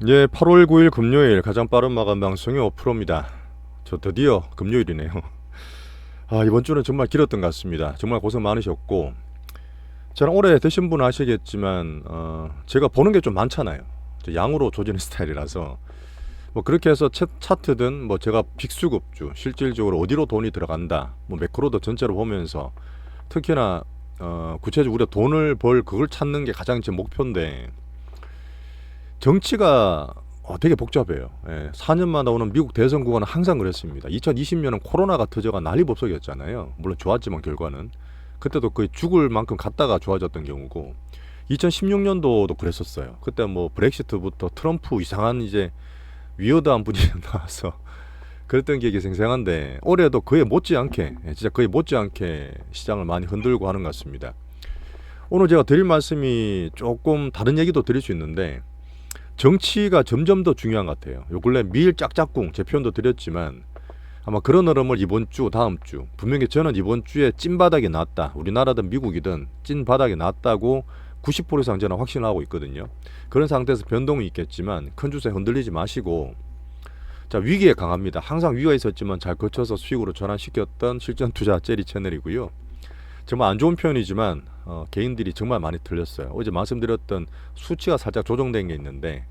예, 8월 9일 금요일 가장 빠른 마감 방송이 5%입니다. 저 드디어 금요일이네요. 아, 이번 주는 정말 길었던 것 같습니다. 정말 고생 많으셨고, 저랑 오래 되신 분은 아시겠지만, 제가 보는 게 좀 많잖아요. 저 양으로 조지는 스타일이라서, 뭐 그렇게 해서 차트든 뭐 제가 빅수급주, 실질적으로 어디로 돈이 들어간다, 뭐 매크로도 전체로 보면서, 특히나, 구체적으로 우리가 돈을 벌 그걸 찾는 게 가장 제 목표인데, 정치가 되게 복잡해요. 예, 4년마다 오는 미국 대선 구간은 항상 그랬습니다. 2020년은 코로나가 터져가 난리법석이었잖아요. 물론 좋았지만 결과는 그때도 거의 죽을 만큼 갔다가 좋아졌던 경우고 2016년도도 그랬었어요. 그때 뭐 브렉시트부터 트럼프 이상한 이제 위어드한 분이 나와서 그랬던 기억이 생생한데 올해도 그에 못지않게 진짜 거의 못지않게 시장을 많이 흔들고 하는 것 같습니다. 오늘 제가 드릴 말씀이 조금 다른 얘기도 드릴 수 있는데 정치가 점점 더 중요한 것 같아요. 요 근래 미일 짝짝꿍 제 표현도 드렸지만 아마 그런 흐름을 이번 주 다음 주 분명히 저는 이번 주에 찐바닥이 났다. 우리나라든 미국이든 찐바닥이 났다고 90% 이상 저는 확신하고 있거든요. 그런 상태에서 변동이 있겠지만 큰 주세 흔들리지 마시고 자 위기에 강합니다. 항상 위기가 있었지만 잘 거쳐서 수익으로 전환시켰던 실전 투자 제리 채널이고요. 정말 안 좋은 표현이지만 개인들이 정말 많이 틀렸어요. 어제 말씀드렸던 수치가 살짝 조정된 게 있는데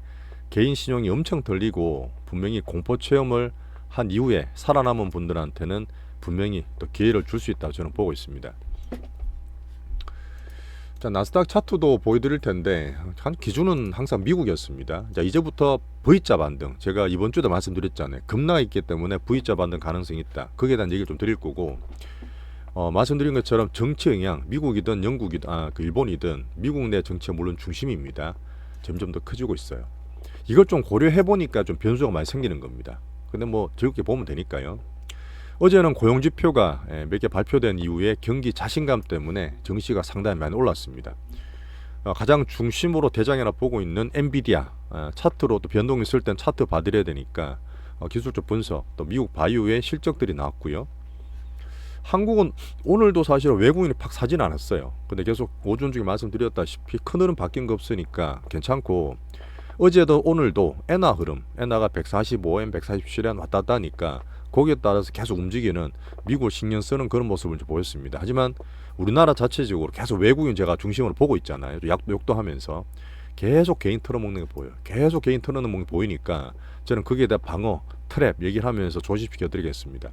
개인 신용이 엄청 털리고 분명히 공포 체험을 한 이후에 살아남은 분들한테는 분명히 또 기회를 줄 수 있다고 저는 보고 있습니다. 자, 나스닥 차트도 보여드릴 텐데 한 기준은 항상 미국이었습니다. 자, 이제부터 V자 반등 제가 이번 주에도 말씀드렸잖아요. 급락이 있기 때문에 V자 반등 가능성이 있다. 거기에 대한 얘기를 좀 드릴 거고 말씀드린 것처럼 정치 영향 미국이든 영국이든 그 일본이든 미국 내 정치가 물론 중심입니다. 점점 더 커지고 있어요. 이걸 좀 고려해 보니까 좀 변수가 많이 생기는 겁니다. 근데 뭐 즐겁게 보면 되니까요. 어제는 고용지표가 몇 개 발표된 이후에 경기 자신감 때문에 증시가 상당히 많이 올랐습니다. 가장 중심으로 대장이라 보고 있는 엔비디아 차트로 또 변동이 있을 땐 차트 봐드려야 되니까 기술적 분석 또 미국 바이오의 실적들이 나왔고요. 한국은 오늘도 사실 외국인이 팍 사진 않았어요. 근데 계속 오전 중에 말씀드렸다시피 큰 흐름 바뀐 거 없으니까 괜찮고 어제도 오늘도 엔화 흐름 엔화가 145엔 147엔 왔다 갔다 하니까 거기에 따라서 계속 움직이는 미국을 신경 쓰는 그런 모습을 보였습니다. 하지만 우리나라 자체적으로 계속 외국인 제가 중심으로 보고 있잖아요. 욕도 하면서 계속 개인 털어먹는 게 보여요. 계속 개인 털어먹는 게 보이니까 저는 거기에 대한 방어 트랩 얘기를 하면서 조심시켜 드리겠습니다.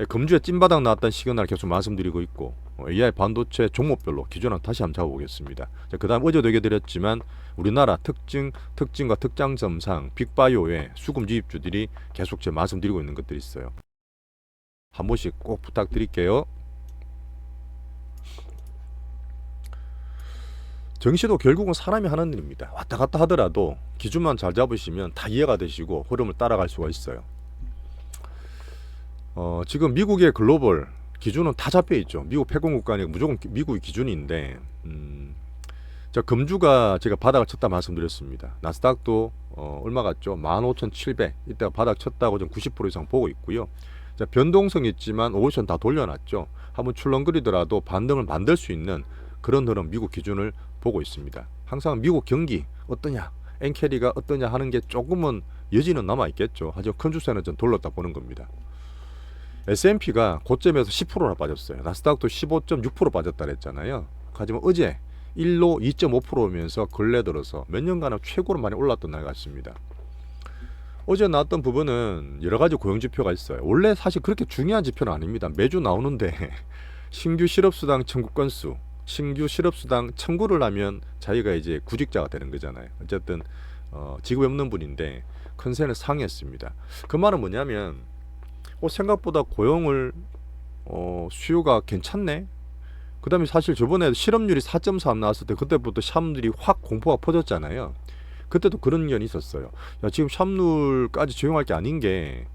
금주에 찐바닥 나왔다는 시그널 계속 말씀드리고 있고 AI 반도체 종목별로 기준을 다시 한번 잡아보겠습니다. 그 다음 어제도 얘기드렸지만 우리나라 특징과 특장점상 빅바이오의 수급 유입주들이 계속 제가 말씀드리고 있는 것들이 있어요. 한 번씩 꼭 부탁드릴게요. 정시도 결국은 사람이 하는 일입니다. 왔다 갔다 하더라도 기준만 잘 잡으시면 다 이해가 되시고 흐름을 따라갈 수가 있어요. 지금 미국의 글로벌 기준은 다 잡혀 있죠. 미국 패권국가니까 무조건 미국의 기준인데 자 금주가 제가 바닥을 쳤다 말씀드렸습니다. 나스닥도 얼마 갔죠? 15,700 이때가 바닥 쳤다고 좀 90% 이상 보고 있고요. 자 변동성 있지만 오션 다 돌려놨죠. 한번 출렁거리더라도 반등을 만들 수 있는 그런 흐름 미국 기준을 보고 있습니다. 항상 미국 경기 어떠냐 엔캐리가 어떠냐 하는 게 조금은 여지는 남아있겠죠. 하지만 큰 주세는 좀 돌렸다 보는 겁니다. S&P가 고점에서 10%나 빠졌어요. 나스닥도 15.6% 빠졌다 그랬잖아요. 하지만 어제 1로 2.5%오면서 근래 들어서 몇 년간은 최고로 많이 올랐던 날 같습니다. 어제 나왔던 부분은 여러 가지 고용지표가 있어요. 원래 사실 그렇게 중요한 지표는 아닙니다. 매주 나오는데 신규 실업수당 청구 건수, 신규 실업수당 청구를 하면 자기가 이제 구직자가 되는 거잖아요. 어쨌든 직업이 없는 분인데 컨센을 상회했습니다. 그 말은 뭐냐면 생각보다 고용을 수요가 괜찮네. 그 다음에 사실 저번에 실업률이 4.3 나왔을 때 그때부터 샵들이 확 공포가 퍼졌잖아요. 그때도 그런 견이 있었어요. 야, 지금 샵룰까지 적용할 게 아닌 게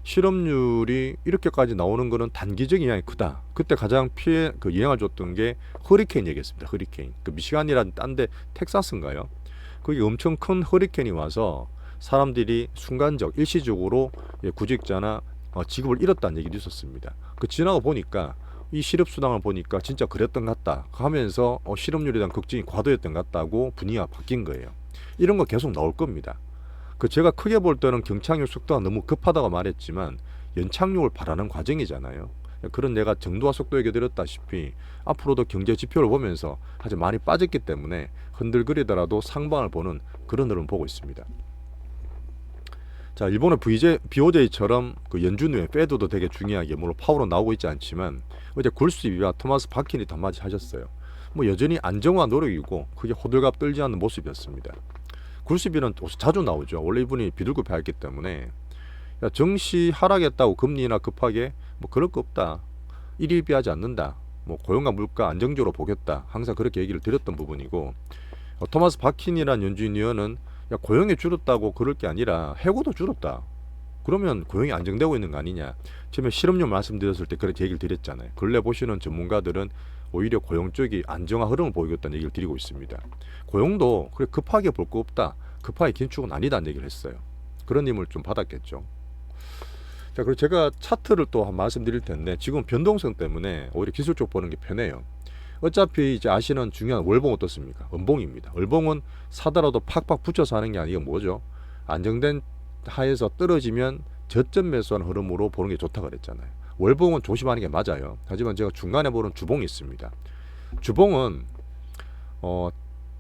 실업률이 이렇게까지 나오는 거는 단기적인 영향이 크다. 그때 가장 영향을 줬던 게 허리케인 얘기했습니다. 허리케인. 그 미시간이란 딴데 텍사스인가요? 거기 엄청 큰 허리케인이 와서 사람들이 순간적 일시적으로 구직자나 직업을 잃었다는 얘기도 있었습니다. 그 지나고 보니까 이 실업수당을 보니까 진짜 그랬던 것 같다 하면서 실업률에 대한 걱정이 과도했던 것 같다고 분위기가 바뀐 거예요. 이런 거 계속 나올 겁니다. 그 제가 크게 볼 때는 경착륙 속도가 너무 급하다고 말했지만 연착륙을 바라는 과정이잖아요. 그런 내가 정도와 속도 얘기드렸다시피 앞으로도 경제 지표를 보면서 아주 많이 빠졌기 때문에 흔들거리더라도 상방을 보는 그런 흐름을 보고 있습니다. 자, 일본의 BOJ처럼 그 연준 후에 페드도 되게 중요하게 물론 파워로 나오고 있지 않지만 어제 굴스비와 토마스 바킨이 한마디 하셨어요. 뭐 여전히 안정화 노력이고 크게 호들갑 떨지 않는 모습이었습니다. 굴스비는 자주 나오죠. 원래 이분이 비둘기파였기 때문에 야, 정시 하락했다고 금리나 급하게 뭐 그럴 거 없다. 일일비하지 않는다. 뭐 고용과 물가 안정적으로 보겠다. 항상 그렇게 얘기를 드렸던 부분이고 토마스 바킨이란 연준 위원은 야, 고용이 줄었다고 그럴 게 아니라 해고도 줄었다. 그러면 고용이 안정되고 있는 거 아니냐. 처음에 실업률 말씀드렸을 때 그렇게 얘기를 드렸잖아요. 근래 보시는 전문가들은 오히려 고용 쪽이 안정화 흐름을 보이고 있다는 얘기를 드리고 있습니다. 고용도 그래 급하게 볼 거 없다. 급하게 긴축은 아니다는 얘기를 했어요. 그런 힘을 좀 받았겠죠. 자, 그리고 제가 차트를 또 한 말씀드릴 텐데 지금 변동성 때문에 오히려 기술 쪽 보는 게 편해요. 어차피 이제 아시는 중요한 월봉 어떻습니까? 음봉입니다. 월봉은 사더라도 팍팍 붙여서 하는 게 아니고 뭐죠? 안정된 하에서 떨어지면 저점 매수하는 흐름으로 보는 게 좋다 그랬잖아요. 월봉은 조심하는 게 맞아요. 하지만 제가 중간에 보는 주봉이 있습니다. 주봉은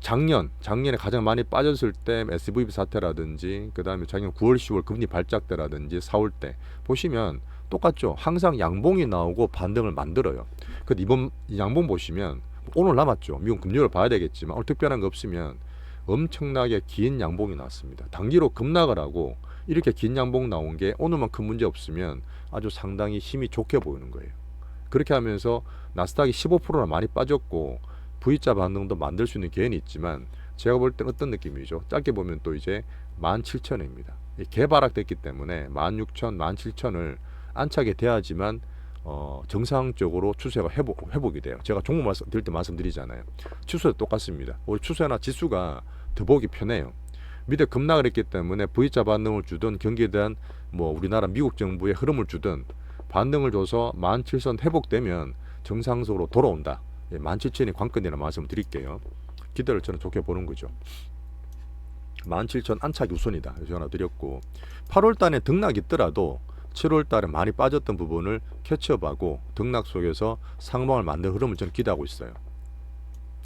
작년에 가장 많이 빠졌을 때 SVB 사태라든지 그 다음에 작년 9월 10월 금리 발작 때라든지 4월 때 보시면 똑같죠. 항상 양봉이 나오고 반등을 만들어요. 근데 이번 양봉 보시면 오늘 남았죠. 미국 금리를 봐야 되겠지만 오늘 특별한 거 없으면 엄청나게 긴 양봉이 나왔습니다. 단기로 급락을 하고 이렇게 긴 양봉 나온 게 오늘만 큰 문제 없으면 아주 상당히 힘이 좋게 보이는 거예요. 그렇게 하면서 나스닥이 15%나 많이 빠졌고 V자 반등도 만들 수 있는 개연이 있지만 제가 볼 땐 어떤 느낌이죠? 짧게 보면 또 이제 17,000원입니다. 개발락됐기 때문에 16,000, 17,000을 안착이 돼야지만 정상적으로 추세가 회복이 돼요. 제가 종목 드릴 때 말씀드리잖아요. 추세도 똑같습니다. 우리 추세나 지수가 더 보기 편해요. 밑에 급락을 했기 때문에 V자 반등을 주든 경기에 대한 뭐 우리나라 미국 정부의 흐름을 주든 반등을 줘서 17,000 회복되면 정상적으로 돌아온다. 17,000이 관건이라는 말씀을 드릴게요. 기대를 저는 좋게 보는 거죠. 17,000 안착이 우선이다. 전화 드렸고 8월달에 등락이 있더라도 7월달에 많이 빠졌던 부분을 캐치업하고 등락 속에서 상방을 만든 흐름을 저는 기대하고 있어요.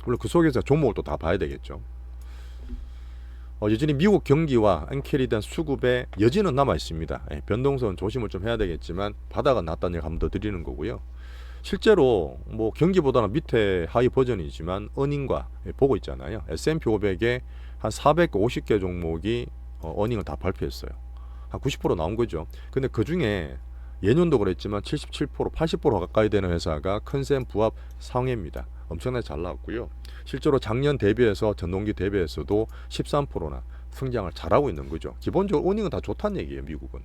물론 그 속에서 종목을 또 다 봐야 되겠죠. 여전히 미국 경기와 엔켈에 대한 수급의 여지는 남아 있습니다. 변동성은 조심을 좀 해야 되겠지만 바닥은 났다는 얘기 한번 더 드리는 거고요. 실제로 뭐 경기보다는 밑에 하위 버전이지만 어닝과 보고 있잖아요. S&P 500에 한 450개 종목이 어닝을 다 발표했어요. 한 90% 나온 거죠. 근데 그 중에 예년도 그랬지만 77%, 80% 가까이 되는 회사가 컨센 부합 상회입니다. 엄청나게 잘 나왔고요. 실제로 작년 대비해서 전동기 대비해서도 13%나 성장을 잘하고 있는 거죠. 기본적으로 어닝은 다 좋다는 얘기예요. 미국은.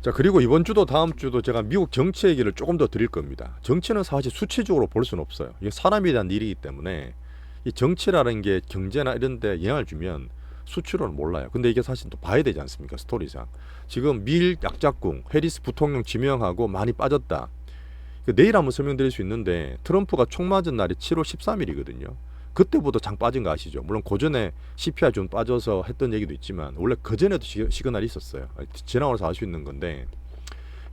자, 그리고 이번 주도 다음 주도 제가 미국 정치 얘기를 조금 더 드릴 겁니다. 정치는 사실 수치적으로 볼 수는 없어요. 이게 사람에 대한 일이기 때문에 이 정치라는 게 경제나 이런 데 영향을 주면 수치로는 몰라요. 근데 이게 사실 또 봐야 되지 않습니까? 스토리상. 지금 미 약작궁 해리스 부통령 지명하고 많이 빠졌다. 내일 한번 설명드릴 수 있는데 트럼프가 총 맞은 날이 7월 13일이거든요. 그때부터 장 빠진 거 아시죠? 물론 그 전에 CPI 좀 빠져서 했던 얘기도 있지만 원래 그 전에도 시그널이 있었어요. 지나가서 알 수 있는 건데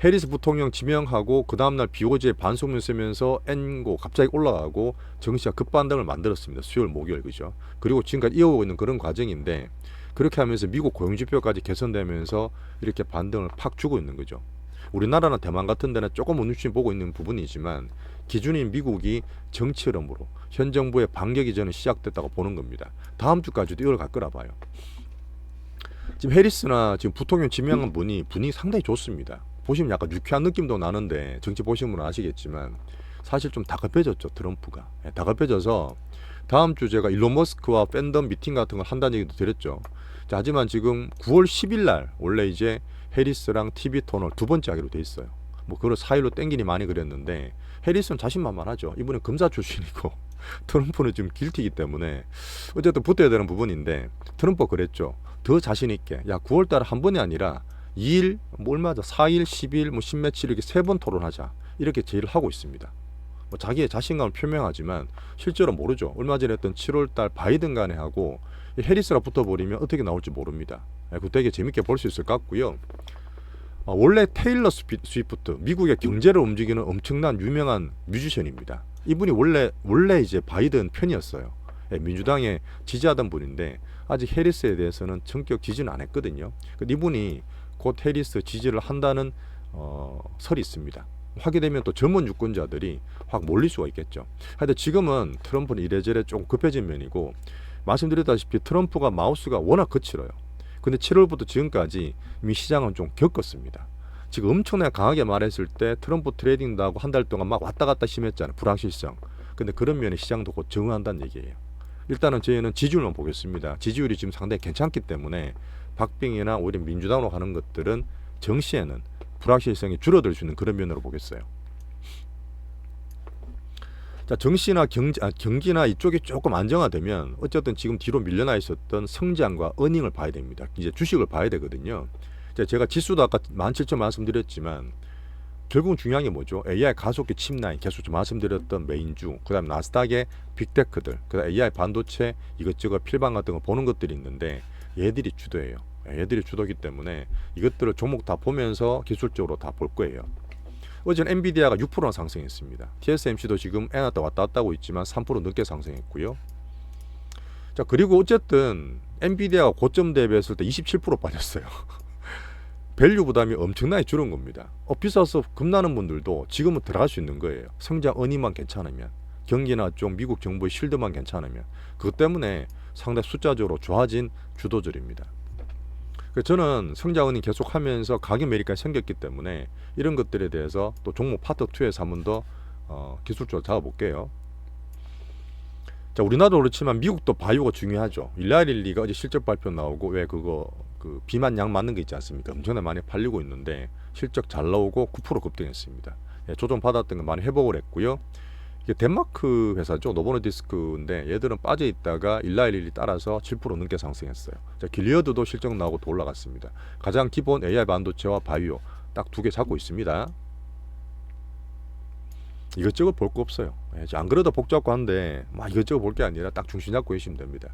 해리스 부통령 지명하고 그 다음날 BOJ 반송문 쓰면서 엔고 갑자기 올라가고 증시가 급반등을 만들었습니다. 수요일 목요일 그죠? 그리고 지금까지 이어오고 있는 그런 과정인데 그렇게 하면서 미국 고용지표까지 개선되면서 이렇게 반등을 팍 주고 있는 거죠. 우리나라나 대만 같은 데는 조금 우중충 보고 있는 부분이지만 기준인 미국이 정치 흐름으로 현 정부의 반격이 저는 시작됐다고 보는 겁니다. 다음 주까지도 이걸 갈 거라 봐요. 지금 해리스나 지금 부통령 지명한 분이 분위기 상당히 좋습니다. 보시면 약간 유쾌한 느낌도 나는데 정치 보시는 분은 아시겠지만 사실 좀 다급해졌죠. 트럼프가. 다급해져서 다음 주 제가 일론 머스크와 팬덤 미팅 같은 걸 한다는 얘기도 드렸죠. 자, 하지만 지금 9월 10일 날 원래 이제 해리스랑 TV 토너 두 번째 하기로 돼 있어요. 뭐 그걸 4일로 땡기니 많이 그랬는데 해리스는 자신만만하죠. 이분은 검사 출신이고 트럼프는 지금 길티이기 때문에 어쨌든 붙어야 되는 부분인데 트럼프가 그랬죠. 더 자신 있게 야 9월 달에 한 번이 아니라 2일 뭐 얼마죠? 4일, 10일, 뭐 10며칠 이렇게 3번 토론하자. 이렇게 제의를 하고 있습니다. 뭐 자기의 자신감을 표명하지만 실제로 모르죠. 얼마 전에 했던 7월 달 바이든 간에 하고 이 해리스가 붙어버리면 어떻게 나올지 모릅니다. 그거 되게 재밌게 볼 수 있을 것 같고요. 원래 테일러 스위프트, 미국의 경제를 움직이는 엄청난 유명한 뮤지션입니다. 이분이 원래 이제 바이든 편이었어요. 민주당에 지지하던 분인데 아직 해리스에 대해서는 전격 지지는 안 했거든요. 이분이 곧 해리스 지지를 한다는 설이 있습니다. 하게 되면 또 전문 유권자들이 확 몰릴 수가 있겠죠. 하여튼 지금은 트럼프는 이래저래 좀 급해진 면이고, 말씀드렸다시피 트럼프가 마우스가 워낙 거칠어요. 근데 7월부터 지금까지 이미 시장은 좀 겪었습니다. 지금 엄청나게 강하게 말했을 때 트럼프 트레이딩도 하고 한 달 동안 막 왔다 갔다 심했잖아요. 불확실성. 근데 그런 면에 시장도 곧 적응한다는 얘기예요. 일단은 저희는 지지율만 보겠습니다. 지지율이 지금 상당히 괜찮기 때문에 박빙이나 오히려 민주당으로 가는 것들은 정시에는 불확실성이 줄어들 수 있는 그런 면으로 보겠어요. 자, 정시나 경기나 이쪽이 조금 안정화되면 어쨌든 지금 뒤로 밀려나 있었던 성장과 어닝을 봐야 됩니다. 이제 주식을 봐야 되거든요. 제가 지수도 아까 17,000 말씀드렸지만 결국은 중요한 게 뭐죠? AI 가속기 칩라인 계속 좀 말씀드렸던 메인주, 그다음 나스닥의 빅테크들, 그다음 AI 반도체 이것저것 필방 같은 거 보는 것들이 있는데 얘들이 주도예요. 얘들이 주도기 때문에 이것들을 종목 다 보면서 기술적으로 다 볼 거예요. 어제는 엔비디아가 6%나 상승했습니다. TSMC도 지금 왔다 갔다 하고 있지만 3% 넘게 상승했고요. 자, 그리고 어쨌든 엔비디아가 고점 대비했을 때 27% 빠졌어요. 밸류 부담이 엄청나게 줄은 겁니다. 비싸서 겁나는 분들도 지금은 들어갈 수 있는 거예요. 성장 어니만 괜찮으면, 경기나 좀 미국 정부의 실드만 괜찮으면. 그것 때문에 상당히 숫자적으로 좋아진 주도절입니다. 저는 성장 어닝 계속하면서 가격 매립까지 생겼기 때문에 이런 것들에 대해서 또 종목 파트 2에서 한 번 더 기술적으로 잡아볼게요. 자, 우리나라도 그렇지만 미국도 바이오가 중요하죠. 일라일리가 어제 실적 발표 나오고 왜 그거 비만 약 맞는 거 있지 않습니까? 엄청나게 많이 팔리고 있는데 실적 잘 나오고 9% 급등했습니다. 조정 받았던 거 많이 회복을 했고요. 이게 덴마크 회사죠. 노보노디스크인데 얘들은 빠져 있다가 일라일리 따라서 7% 넘게 상승했어요. 자, 길리어드도 실적 나오고 또 올라갔습니다. 가장 기본 AI 반도체와 바이오 딱 두 개 잡고 있습니다. 이것저것 볼 거 없어요. 안 그래도 복잡고 한데 막 이것저것 볼 게 아니라 딱 중심 잡고 계시면 됩니다.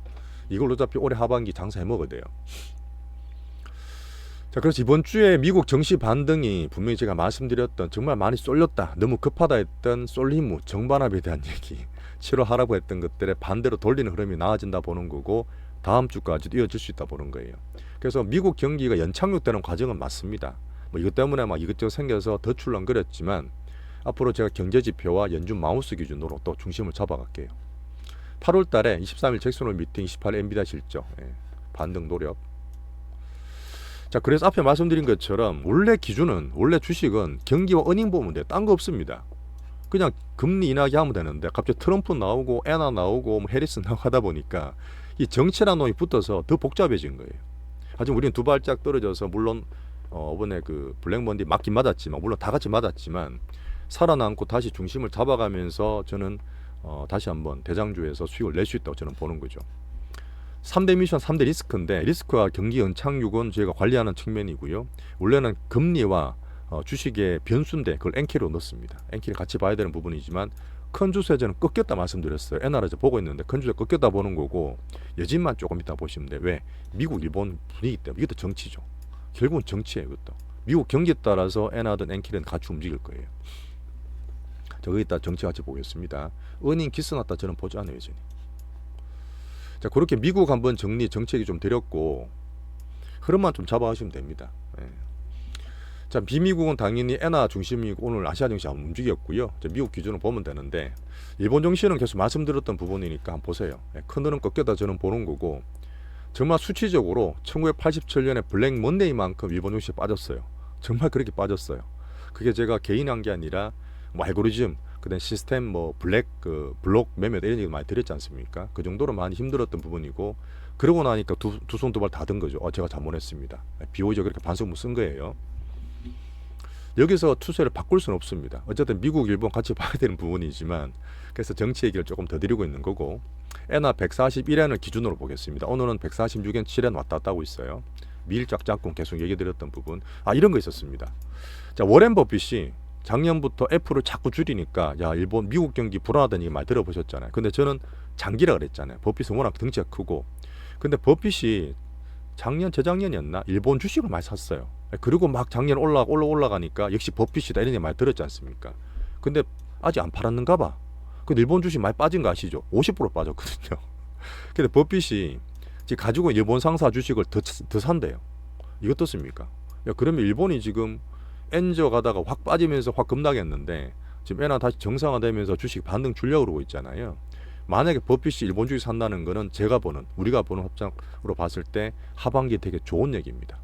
이걸로 어차피 올해 하반기 장사해 먹어야 돼요. 자, 그래서 이번 주에 미국 정시 반등이 분명히 제가 말씀드렸던 정말 많이 쏠렸다, 너무 급하다 했던 솔리무 정반합에 대한 얘기, 7월 하라고 했던 것들의 반대로 돌리는 흐름이 나아진다 보는 거고 다음 주까지도 이어질 수 있다 보는 거예요. 그래서 미국 경기가 연착륙되는 과정은 맞습니다. 이것 때문에 막 이것저것 생겨서 더 출렁거렸지만 앞으로 제가 경제지표와 연준 마우스 기준으로 또 중심을 잡아갈게요. 8월 달에 23일 잭슨홀 미팅, 28일 엔비디아 실적, 반등 노력. 자, 그래서 앞에 말씀드린 것처럼 원래 주식은 경기와 어닝 보면 돼요. 딴 거 없습니다. 그냥 금리 인하게 하면 되는데 갑자기 트럼프 나오고 애나 나오고 해리스 나오고 하다 보니까 이 정치라는 놈이 붙어서 더 복잡해진 거예요. 하지만 우리는 두 발짝 떨어져서 물론 이번에 그 블랙먼디 맞긴 맞았지만, 물론 다 같이 맞았지만 살아남고 다시 중심을 잡아가면서 저는 다시 한번 대장주에서 수익을 낼 수 있다고 저는 보는 거죠. 3대 미션, 3대 리스크인데 리스크와 경기 연착륙은 저희가 관리하는 측면이고요. 원래는 금리와 주식의 변수인데 그걸 엔키로 넣습니다. 엔키를 같이 봐야 되는 부분이지만 큰 주세제는 꺾였다 말씀드렸어요. NR에서 보고 있는데 큰 주세 꺾였다 보는 거고 여진만 조금 이따 보시면 돼요. 왜? 미국, 일본 분위기 때문에. 이것도 정치죠. 결국은 정치예요. 이것도. 미국 경기에 따라서 NR든 엔키는 같이 움직일 거예요. 저기다 정치 같이 보겠습니다. 어닝 기스났다 저는 보지 않아요. 여전히. 자, 그렇게 미국 한번 정책이 좀 되렸고 흐름만 좀 잡아가시면 됩니다. 자, 비미국은 당연히 엔화 중심이고 오늘 아시아 증시 안 움직였고요. 미국 기준을 보면 되는데 일본 증시는 계속 말씀드렸던 부분이니까 한번 보세요. 큰 흐름 꺾였다 저는 보는 거고 정말 수치적으로 1987년에 블랙 먼데이만큼 일본 증시 빠졌어요. 정말 그렇게 빠졌어요. 그게 제가 개인 한 게 아니라 알고리즘, 그다음 시스템 블록 매매 이런 얘기 많이 드렸지 않습니까? 그 정도로 많이 힘들었던 부분이고 그러고 나니까 두 손 두 발 다 든 거죠. 제가 잘못했습니다. 비호의적 그렇게 반성문 쓴 거예요. 여기서 추세를 바꿀 수는 없습니다. 어쨌든 미국, 일본 같이 봐야 되는 부분이지만 그래서 정치 얘기를 조금 더 드리고 있는 거고 엔화 141엔을 기준으로 보겠습니다. 오늘은 146엔 7엔 왔다 갔다 하고 있어요. 미일작 짝꿍 계속 얘기 드렸던 부분. 이런 거 있었습니다. 자, 워렌 버핏이 작년부터 F를 자꾸 줄이니까 미국 경기 불안하다는 얘기 많이 들어보셨잖아요. 근데 저는 장기라 그랬잖아요. 버핏은 워낙 덩치가 크고 근데 버핏이 작년 재작년이었나 일본 주식을 많이 샀어요. 그리고 막 작년 올라가니까 역시 버핏이다 이런 얘기 많이 들었지 않습니까? 근데 아직 안 팔았는가 봐. 근데 일본 주식 많이 빠진 거 아시죠? 50% 빠졌거든요. 근데 버핏이 지금 가지고 있는 일본 상사 주식을 더 산대요. 이거 어떻습니까? 야, 그러면 일본이 지금 엔저 가다가 확 빠지면서 확 급락했는데 지금 엔화 다시 정상화되면서 주식 반등 주려고 그러고 있잖아요. 만약에 버핏이 일본 주식 산다는 거는 우리가 보는 합장으로 봤을 때 하반기에 되게 좋은 얘기입니다.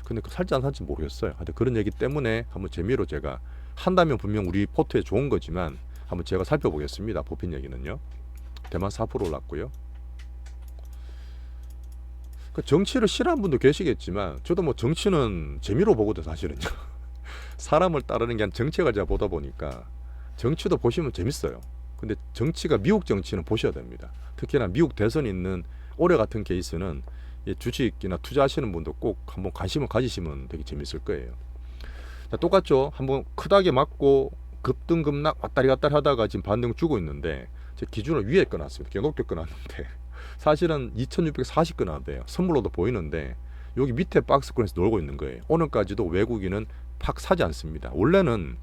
근데 그 살지 안 살지 모르겠어요. 하여튼 그런 얘기 때문에 한번 재미로 제가 한다면 분명 우리 포트에 좋은 거지만 한번 제가 살펴보겠습니다. 버핏 얘기는요. 대만 4% 올랐고요. 그 정치를 싫어하는 분도 계시겠지만 저도 뭐 정치는 재미로 보거든 사실은요. 사람을 따르는 게 아니라 정책을 제가 보다 보니까 정치도 보시면 재밌어요. 근데 정치가 미국 정치는 보셔야 됩니다. 특히나 미국 대선 있는 올해 같은 케이스는 주식이나 투자하시는 분도 꼭 한번 관심을 가지시면 되게 재밌을 거예요. 자, 똑같죠. 한번 크다게 맞고 급등급락 왔다리 갔다리 하다가 지금 반등 주고 있는데 제 기준을 위에 끊었습니다. 꽤 높게 끊었는데 사실은 2640 끊어야 선물로도 보이는데 여기 밑에 박스권에서 놀고 있는 거예요. 오늘까지도 외국인은 팍 사지 않습니다. 원래는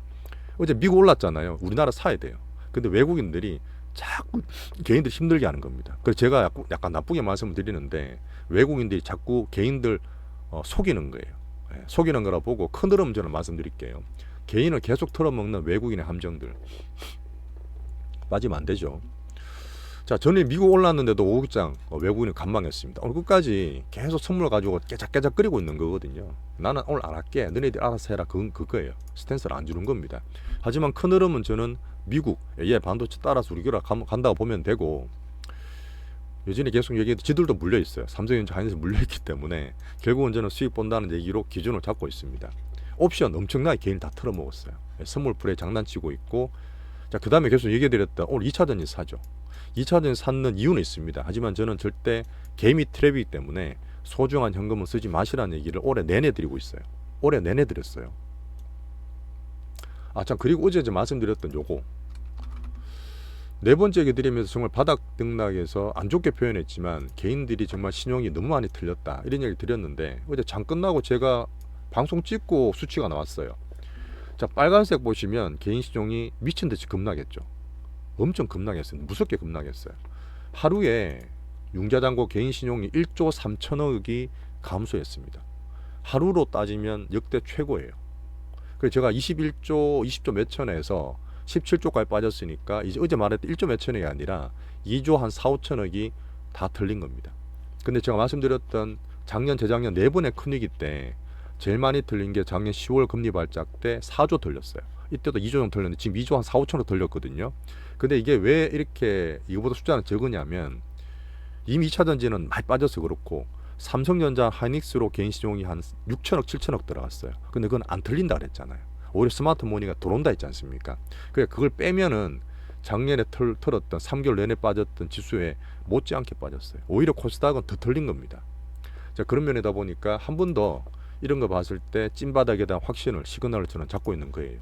어제 미국 올랐잖아요. 우리나라 사야 돼요. 근데 외국인들이 자꾸 개인들 힘들게 하는 겁니다. 그래서 제가 약간 나쁘게 말씀을 드리는데 외국인들이 자꾸 개인들 속이는 거예요. 속이는 거라 보고 큰 흐름 저는 말씀드릴게요. 개인을 계속 털어먹는 외국인의 함정들 빠지면 안 되죠. 자, 전에 미국 올랐는데도 오국장 외국인이 간망했습니다. 오늘 끝까지 계속 선물 가지고 깨작깨작 끓이고 있는 거거든요. 나는 오늘 안 할게. 너네들 알아서 해라. 그거예요. 스탠스를 안 주는 겁니다. 하지만 큰 흐름은 저는 미국, 반도체 따라서 우리가 간다고 보면 되고 여전히 계속 얘기해도 지들도 물려 있어요. 삼성전자 하이닉스 물려 있기 때문에 결국은 저는 수익 본다는 얘기로 기준을 잡고 있습니다. 옵션 엄청나게 개인 다 털어먹었어요. 선물 플레이 장난치고 있고 자, 그 다음에 계속 얘기해드렸다. 오늘 2차전지 사죠. 2차전지 사는 이유는 있습니다. 하지만 저는 절대 개미 트랩이기 때문에 소중한 현금은 쓰지 마시라는 얘기를 올해 내내 드리고 있어요. 올해 내내 드렸어요. 아, 참, 그리고 어제 말씀드렸던 요거 네 번째 얘기 드리면서 정말 바닥 등락에서 안 좋게 표현했지만 개인들이 정말 신용이 너무 많이 틀렸다 이런 얘기 드렸는데 어제 장 끝나고 제가 방송 찍고 수치가 나왔어요. 자, 빨간색 보시면 개인 신용이 미친듯이 급락했죠. 엄청 급락했어요. 무섭게 급락했어요. 하루에 융자당고 개인 신용이 1조 3천억이 감소했습니다. 하루로 따지면 역대 최고예요. 그래서 제가 21조 20조 몇 천에서 17조까지 빠졌으니까 이제 어제 말했던 1조 몇 천억이 아니라 2조 한 4, 5천억이 다 틀린 겁니다. 근데 제가 말씀드렸던 작년 재작년 4번의 큰위기 때 제일 많이 틀린 게 작년 10월 금리 발작 때 4조 틀렸어요. 이때도 2조 정도 틀렸는데 지금 2조 한 4, 5천억 틀렸거든요. 근데 이게 왜 이렇게 이거보다 숫자는 적으냐면 이미 2차전지는 많이 빠져서 그렇고 삼성전자 하이닉스로 개인 신용이 한 6천억 7천억 들어갔어요. 근데 그건 안 틀린다 그랬잖아요. 오히려 스마트머니가 들어온다 했지 않습니까? 그러니까 그걸 빼면은 작년에 털었던 3개월 내내 빠졌던 지수에 못지않게 빠졌어요. 오히려 코스닥은 더 틀린 겁니다. 자, 그런 면이다 보니까 한 번 더 이런 거 봤을 때 찐바닥에 대한 확신을 시그널을 저는 잡고 있는 거예요.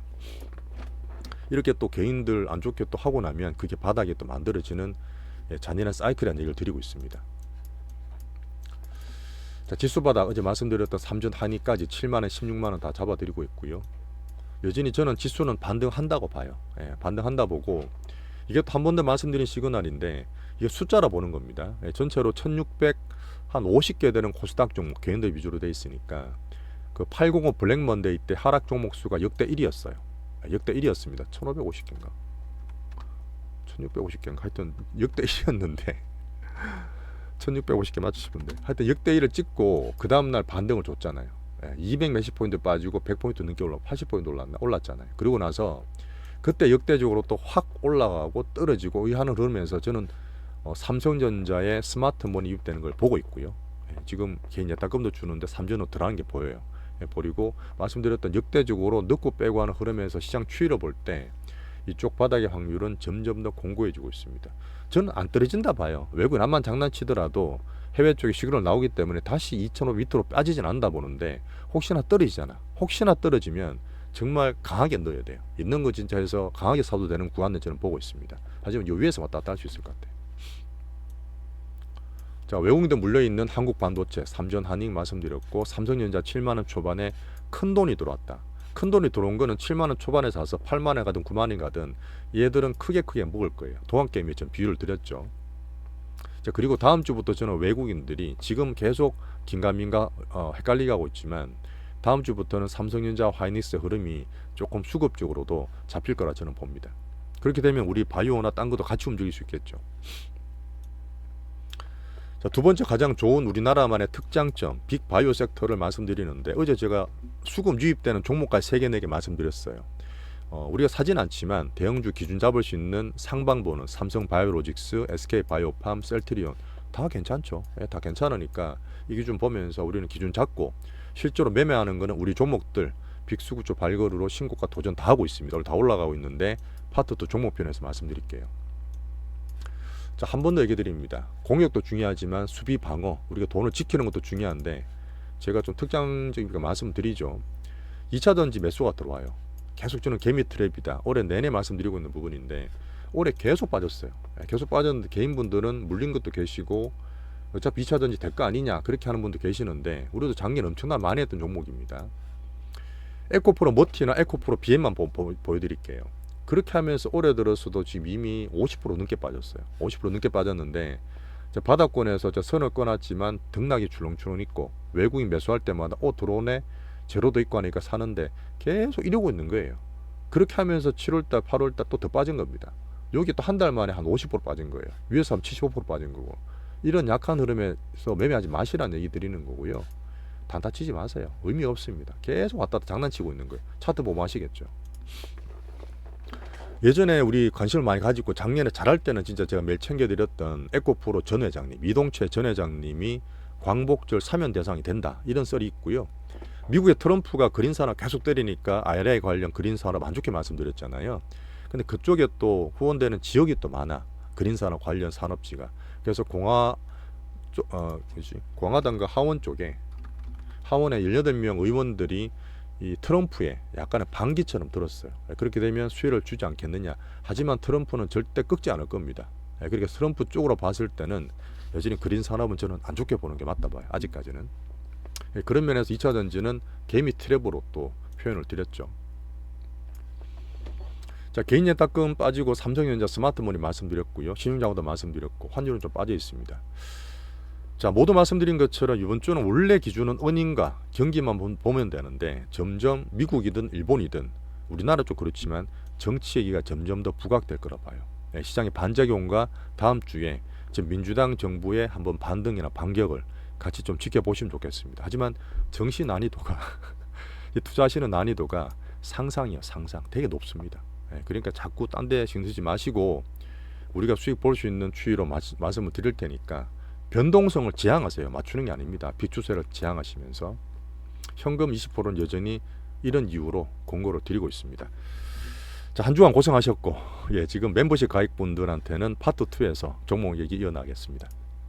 이렇게 또 개인들 안 좋게 또 하고 나면 그게 바닥에 또 만들어지는 잔인한 사이클이라는 얘기를 드리고 있습니다. 자, 지수 바닥 어제 말씀드렸던 3전 하니까지 7만원 16만원 다 잡아드리고 있고요. 여전히 저는 지수는 반등한다고 봐요. 반등한다 보고 이게 또 한 번 더 말씀드린 시그널인데 이게 숫자라 보는 겁니다. 전체로 1650개 되는 코스닥 종목 개인들 위주로 돼 있으니까 그 805 블랙 먼데이 때 하락 종목 수가 역대 1위였어요. 역대 1위였습니다. 1550개인가 1650개인가 하여튼 역대 1위였는데 1650개 맞추시는데 하여튼 역대 1을 찍고 그 다음날 반등을 줬잖아요. 200 몇십 포인트 빠지고 100포인트 넘게 올라 80포인트 올랐잖아요. 그리고 나서 그때 역대적으로 또 확 올라가고 떨어지고 이 하는 흐르면서 저는 삼성전자의 스마트머니 유입되는 걸 보고 있고요. 지금 개인 예탁금도 주는데 3전으로 들어가는 게 보여요. 버리고 말씀드렸던 역대적으로 넣고 빼고 하는 흐름에서 시장 추이를 볼 때 이쪽 바닥의 확률은 점점 더 공고해지고 있습니다. 저는 안 떨어진다 봐요. 외국인 암만 장난치더라도 해외 쪽에 시그널 나오기 때문에 다시 2,500 밑으로 빠지진 않다 보는데 혹시나 떨어지잖아. 혹시나 떨어지면 정말 강하게 넣어야 돼요. 있는 거 진짜 해서 강하게 사도 되는 구간을 저는 보고 있습니다. 하지만 요 위에서 왔다 갔다 할 수 있을 것 같아요. 자, 외국인들 물려있는 한국 반도체, 삼전 한익 말씀드렸고, 삼성전자 7만 원 초반에 큰 돈이 들어왔다. 큰 돈이 들어온 거는 7만 원 초반에 사서 8만 원에 가든 9만 원에 가든 얘들은 크게 먹을 거예요. 동학개미에 좀 비유를 드렸죠. 자, 그리고 다음 주부터 저는 외국인들이 지금 계속 긴가민가 헷갈리게 하고 있지만 다음 주부터는 삼성전자, 하이닉스 흐름이 조금 수급적으로도 잡힐 거라 저는 봅니다. 그렇게 되면 우리 바이오나 딴 것도 같이 움직일 수 있겠죠. 자, 두 번째 가장 좋은 우리나라만의 특장점, 빅바이오 섹터를 말씀드리는데 어제 제가 수급 유입되는 종목까지 3개, 4개 말씀드렸어요. 우리가 사진 않지만 대형주 기준 잡을 수 있는 상방보는 삼성바이오로직스, SK바이오팜, 셀트리온 다 괜찮죠. 예, 다 괜찮으니까 이 기준 보면서 우리는 기준 잡고 실제로 매매하는 거는 우리 종목들 빅수급주 발거르로 신고가 도전 다 하고 있습니다. 오늘 다 올라가고 있는데 파트 2 종목편에서 말씀드릴게요. 자, 한 번 더 얘기 드립니다. 공격도 중요하지만 수비 방어, 우리가 돈을 지키는 것도 중요한데 제가 좀 특장적인 말씀드리죠. 2차 전지 매수가 들어와요. 계속 저는 개미 트랩이다. 올해 내내 말씀드리고 있는 부분인데 올해 계속 빠졌어요. 계속 빠졌는데 개인분들은 물린 것도 계시고 어차피 2차 전지 대가 아니냐 그렇게 하는 분도 계시는데 우리도 작년에 엄청나게 많이 했던 종목입니다. 에코프로 머티나 에코프로 BM만 보여드릴게요. 그렇게 하면서 올해 들어서도 지금 이미 50% 넘게 빠졌어요. 50% 넘게 빠졌는데 바닥권에서 선을 꺼놨지만 등락이 출렁출렁 있고 외국인 매수할 때마다 들어오네 제로도 있고 하니까 사는데 계속 이러고 있는 거예요. 그렇게 하면서 7월달 8월달 또 더 빠진 겁니다. 여기 또 한 달 만에 한 50% 빠진 거예요. 위에서 하면 75% 빠진 거고. 이런 약한 흐름에서 매매하지 마시라는 얘기 드리는 거고요. 단타 치지 마세요. 의미 없습니다. 계속 왔다 갔다 장난치고 있는 거예요. 차트 보면 아시겠죠. 예전에 우리 관심을 많이 가지고 작년에 잘할 때는 진짜 제가 매일 챙겨드렸던 에코프로 전 회장님, 이동채 전 회장님이 광복절 사면 대상이 된다. 이런 썰이 있고요. 미국의 트럼프가 그린 산업 계속 때리니까 IRA 관련 그린 산업 안 좋게 말씀드렸잖아요. 근데 그쪽에 또 후원되는 지역이 또 많아. 그린 산업 관련 산업지가. 그래서 공화당과 하원 쪽에 하원의 18명 의원들이 이 트럼프의 약간의 반기처럼 들었어요. 그렇게 되면 수혜를 주지 않겠느냐. 하지만 트럼프는 절대 꺾지 않을 겁니다. 그러니까 트럼프 쪽으로 봤을 때는 여전히 그린 산업은 저는 안 좋게 보는 게 맞다 봐요. 아직까지는. 그런 면에서 2차 전지는 개미 트랩으로 또 표현을 드렸죠. 자, 개인 예탁금 빠지고 삼성전자 스마트폰이 말씀드렸고요. 신용자금도 말씀드렸고 환율은 좀 빠져 있습니다. 자, 모두 말씀드린 것처럼 이번 주는 원래 기준은 은행과 경기만 보면 되는데 점점 미국이든 일본이든 우리나라 쪽 그렇지만 정치 얘기가 점점 더 부각될 거라 봐요. 시장의 반작용과 다음 주에 민주당 정부의 한번 반등이나 반격을 같이 좀 지켜보시면 좋겠습니다. 하지만 정시 난이도가 투자하시는 난이도가 상상이요, 상상 되게 높습니다. 그러니까 자꾸 딴 데 신경 쓰지 마시고 우리가 수익 볼 수 있는 추이로 말씀을 드릴 테니까 변동성을 지향하세요. 맞추는 게 아닙니다. 빅추세를 지향하시면서 현금 20%는 여전히 이런 이유로 공고를 드리고 있습니다. 자, 한 주간 고생하셨고 지금 멤버십 가입분들한테는 파트 2에서 종목 얘기 이어나가겠습니다.